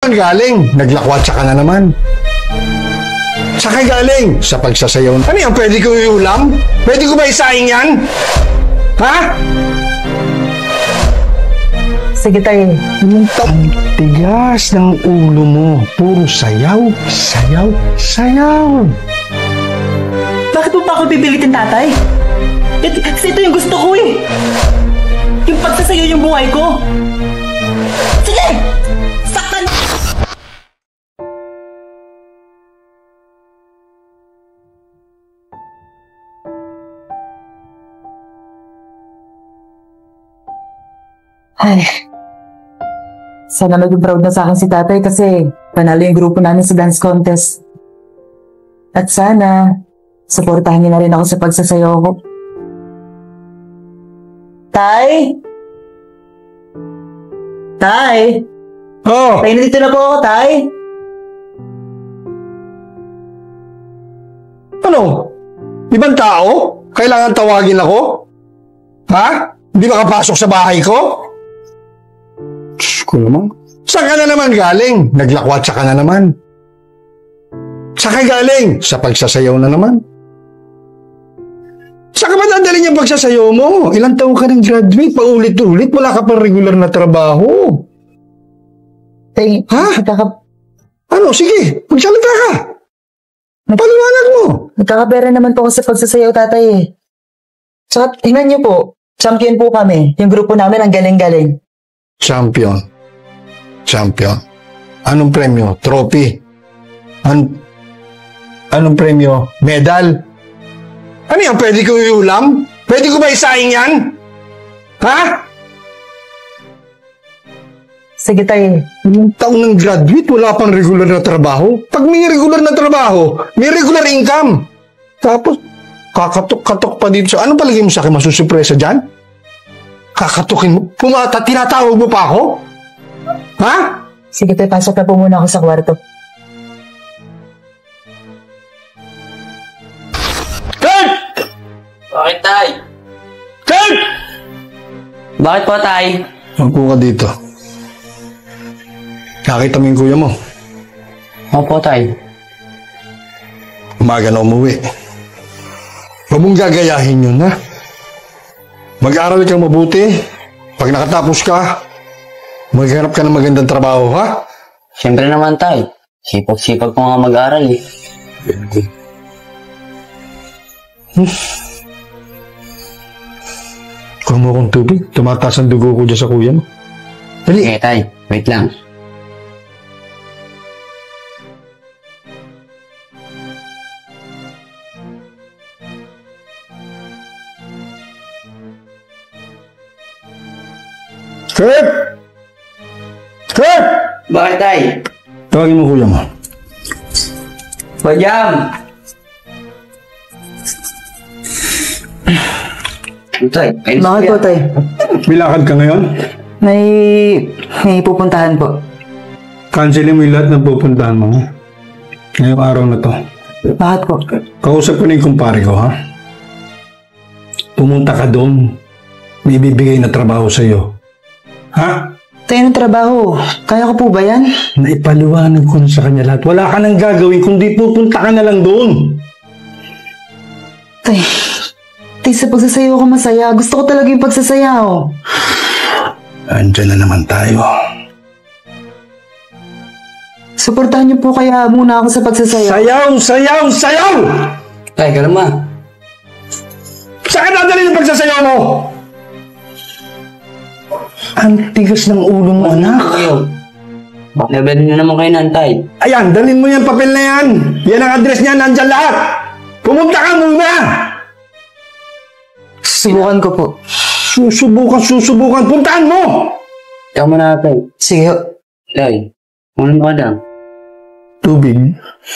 Saan galing? Naglakwatsa ka na naman. Saan galing? Sa pagsasayaw. Ano yan? Pwede ko iulam? Pwede ko ba isaing yan? Ha? Sige tayo. Ang tigas ng ulo mo. Puro sayaw, sayaw, sayaw. Bakit mo pa ako pipilitin, tatay? Kasi ito yung gusto ko eh. Yung pagsasayaw yung buhay ko. Sige! Saktan! Ay, sana maging proud na sa akin si tatay kasi panalo yung grupo namin sa dance contest. At sana, suportahan niyo na rin ako sa pagsasayaw ko. Tay? Tay? Oh! Tay, nandito na po ako, tay. Ano? Ibang tao? Kailangan tawagin ako? Ha? Hindi makapasok sa bahay ko? Diyos ko naman. Saan ka na naman galing? Naglakwatsa ka na naman. Saan ka galing? Sa pagsasayaw na naman. Saan ka ba dadalhin yung pagsasayaw mo? Ilang taon ka ng graduate? Paulit-ulit? Wala ka pa regular na trabaho. Tay, ha? Ano? Sige, magsalita ka. Paliwanag mo. Nagkakapera naman po ako sa pagsasayaw, tatay eh. Tsaka, tingnan niyo po. Champion po kami. Yung grupo namin ang galing-galing. Champion. Champion. Anong premyo? Trophy. Anong premyo? Medal. Ano yan? Pwede ko iulam? Pwede ko ba isaing yan? Ha? Sige tayo. Ilang taon ng graduate, wala pang regular na trabaho. Pag may regular na trabaho, may regular income. Tapos, kakatok-katok pa dito. Ano palagay mo sa akin? Masusurpresa dyan? Kakatukin mo? Tinatawag mo pa ako? Ha? Sige tayo, pasok na po muna ako sa kwarto. Kurt! Bakit, tay? Kurt! Bakit po, tay? Magpo ka dito. Nakita mo yung kuya mo. Opo, tay. Umaga na umuwi. Huwag mong gagayahin yun, ha? Mag-aaral kang mabuti. Pag nakatapos ka, maghanap ka ng magandang trabaho, ha? Siyempre naman, tay. Sipag-sipag ko nga mag-aaral, eh. Kuha mo akong tubig. Tumataas ang dugo ko dyan sa kuya mo. Dali. Okay, tay. Wait lang. Kurt! Kurt! Bakit, tay? Tawagin mo kuya mo. Pajam! Tay, Bakit po tayo? May lakad ka ngayon? May pupuntahan po. Cancelin mo yung lahat ng pupuntahan mo. Ngayong araw na to. Bakit po? Kausap ko na yung kumpare ko, ha? Pumunta ka doon. May bibigay na trabaho sa'yo. Ha? Tayo ng trabaho. Kaya ko po ba yan? Naipaliwanag ko na sa kanya lahat. Wala ka nang gagawin kundi pupunta ka na lang doon. Tay, sa pagsasayaw ako masaya. Gusto ko talaga yung pagsasayaw. Andiyan na naman tayo. Suportahan niyo po kaya muna ako sa pagsasayaw. Sayaw! Sayaw! Sayaw! Tay, kalma. Saan ka dadalhin yung pagsasayaw mo? Ang tigas ng ulo mo, anak. Level nyo naman kayo ng tay. Ayan, dalhin mo yung papel na yan. Yan ang address niya, nandyan lahat. Pumunta ka muna! Subukan ko po. Susubukan. Puntahan mo! Ikaw mo na, tay. Sige. Tay, muna mo ka lang. Tubig?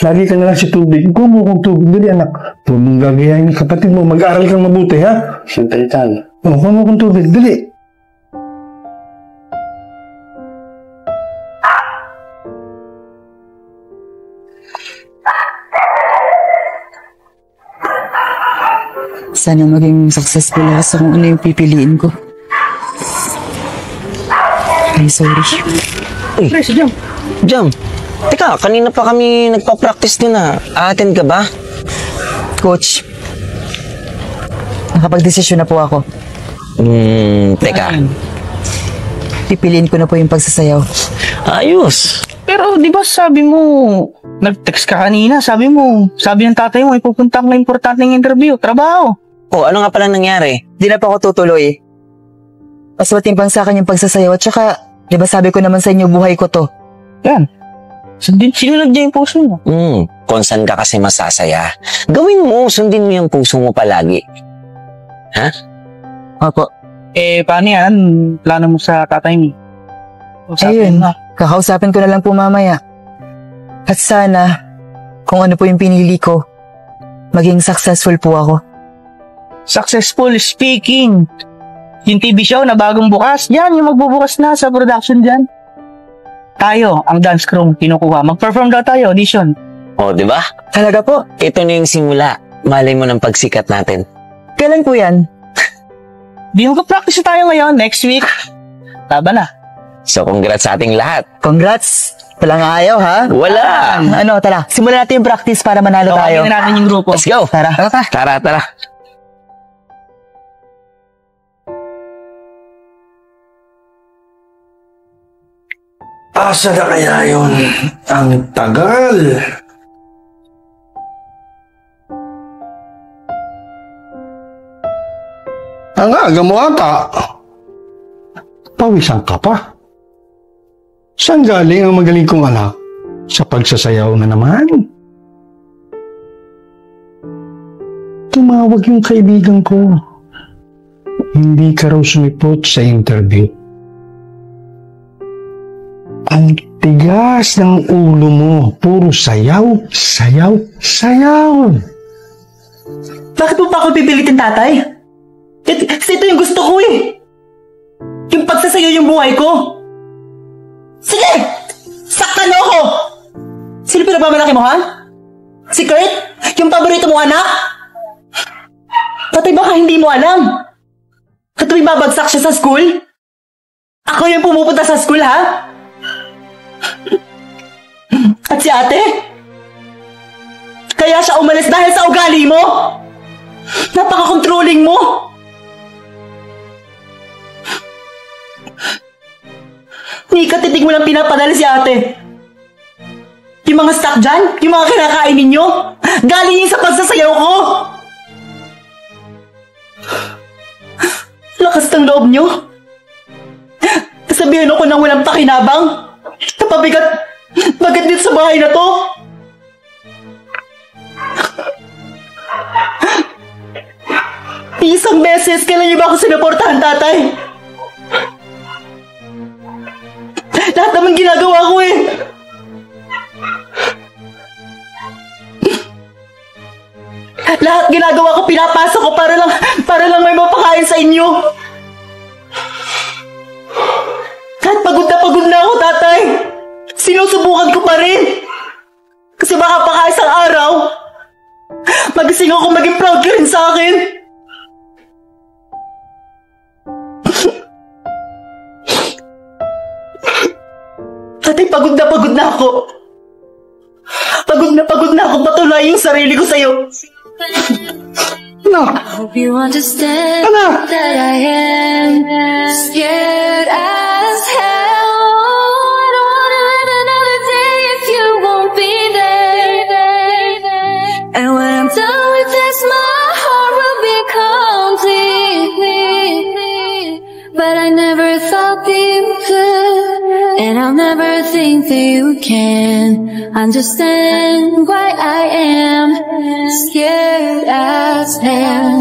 Lagi ka na lang si tubig. Kuha mo kong tubig. Dali, anak. Huwag mong gagayahin ng kapatid mo. Mag-aaral kang mabuti, ha? Siyempre, tay. Kuha mo kong tubig. Dali. Sana maging successful ako sa kung ano yung pipiliin ko. Ay, sorry. Ay, sadya. Jam, teka, kanina pa kami nagpa-practice din na. A-attend ka ba? Coach, nakapag-desisyon na po ako. Teka. Pipiliin ko na po yung pagsasayaw. Ayos. Pero di ba sabi mo, nag-text ka kanina, sabi ng tatay mo, ipupunta ka ng importanteng interview, trabaho. Oh, ano nga pala nangyari? Di na pa ako tutuloy. Mas matimbang sa akin yung pagsasayaw at saka, di ba sabi ko naman sa inyo, buhay ko to. Yan. Sinunod niya yung puso mo. Kung saan ka kasi masasaya. Gawin mo, sundin mo yung puso mo palagi. Ha? Opo. Paano yan? Plano mo sa tatay mo? Ayun, kakausapin ko na lang po mamaya. At sana, kung ano po yung pinili ko, maging successful po ako. Successful speaking. Yung TV show na bagong bukas, yan, yung magbubukas na sa production dyan. Tayo, ang dance crew, kinukuha. Mag-perform daw tayo, audition. Oh, di ba? Talaga po? Ito na yung simula. Malay mo ng pagsikat natin. Kailan po yan? Di mag-practice tayo ngayon, next week. Laban na. So, congrats sa ating lahat. Congrats! Walang ayaw, ha? Wala! Ano, tara, simulan natin yung practice para manalo tayo. Tawagin na natin yung grupo. Let's go! Tara. Tara. Asa na kaya yun? Ang tagal. Ang aga mo ata. Pawisan ka pa. Saan galing ang magaling kong anak? Sa pagsasayaw na naman. Tumawag yung kaibigan ko. Hindi ka raw sumipot sa interview. Ang tigas ng ulo mo. Puro sayaw, sayaw, sayaw. Bakit mo pa ako pipilitin, tatay? Kasi ito yung gusto ko eh. Yung pagsasayaw yung buhay ko. Sige! Saktan mo ako! Sino pinagmamalaki mo, ha? Si Kurt? Yung paborito mong anak? Tatay, baka hindi mo alam. At tuwing babagsak siya sa school? Ako yung pumupunta sa school, ha? At si ate? Kaya siya umalis dahil sa ugali mo? Napaka-controlling mo! Nika, titig mo lang pinapadala si ate. Yung mga stock dyan, yung mga kinakain ninyo, galing yun sa pagsasayaw ko. Lakas ng loob nyo. Sabihin ako nang walang pakinabang. Napabigat dito sa bahay na to. Isang beses, kailan niyo ba ako sinuportahan, tatay? Lahat naman ginagawa ko eh. Lahat ginagawa ko, pinapasa ko para lang may mapakain sa inyo. Kahit pagod na ako, tatay. Sinusubukan ko pa rin. Kasi baka isang araw, magising ako maging proud ka rin sa akin. Tatay, pagod na ako. Pagod na ako patunayan yung sarili ko sa'yo. Anak! Hope you understand Anak! that I am scared as hell. I don't wanna live another day if you won't be there. And when I'm done with this, my heart will be complete. But I never thought that you could, and I'll never think that you can understand why I am scared as hell.